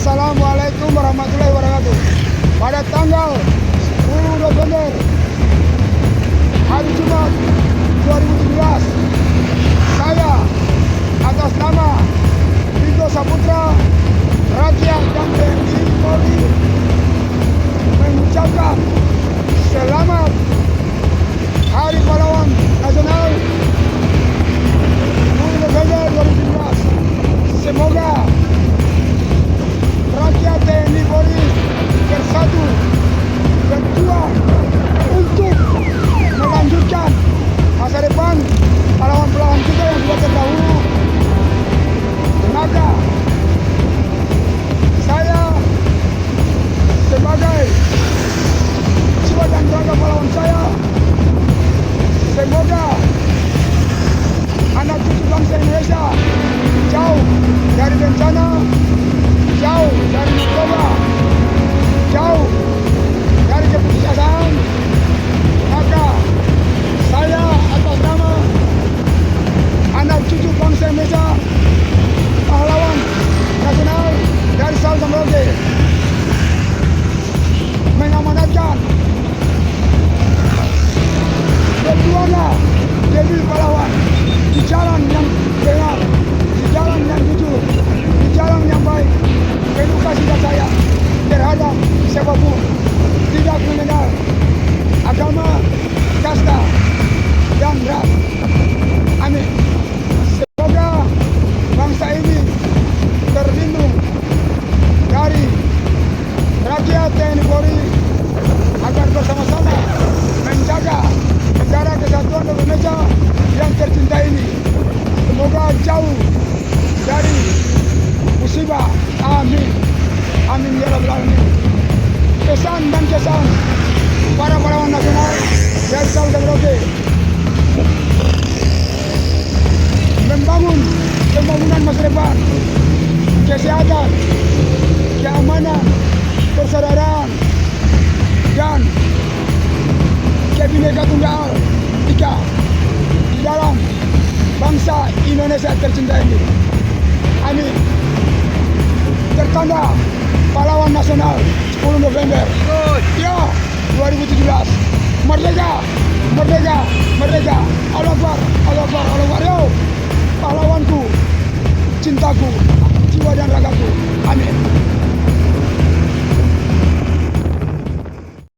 Assalamualaikum warahmatullahi wabarakatuh. Pada tanggal 10 November hari Jumat 2017, saya atas nama Vigo Saputra, rakyat dan TNI Polri mengucapkan selamat Hari Pahlawan Nasional 10 November 2017. Semoga rakyat TNI Polri bersatu, berjuang untuk melanjutkan masa depan pahlawan-pahlawan kita yang sudah terdahulu. Maka saya sebagai jiwa dan raga pahlawan saya, semoga anak cucu bangsa Indonesia jauh dari bencana, jauh dari narkoba, jauh dari keputusasaan. Maka saya atas nama anak cucu bangsa Indonesia, pahlawan nasional dari Sabang sampai Merauke, mengamanatkan berjuanglah jadi pahlawan di jalan yang benar, di jalan yang jujur, di jalan yang baik. Edukasi saya terhadap siapapun, tidak mengenal agama, kasta, dan ras. Amin. Semoga bangsa ini terlindung dari rakyat TNI Polri agar bersama-sama menjaga negara kesatuan Republik Indonesia yang tercinta ini. Semoga jauh dari musibah. Amin. Amin ya rabbal alamin. Pesan dan kesan para pahlawan nasional dari Sabang sampai Merauke, membangun pembangunan masa depan, kesehatan, keamanan, persaudaraan, dan Kabinet Tunggal Ika di dalam bangsa Indonesia tercinta ini. Amin. Tertanda pahlawan nasional 10 November ya 2017. Merdeka, merdeka, merdeka. Allah Akbar, Allah Akbar, Allah Akbar. Yo, pahlawanku, cintaku, jiwa dan ragaku. Amin.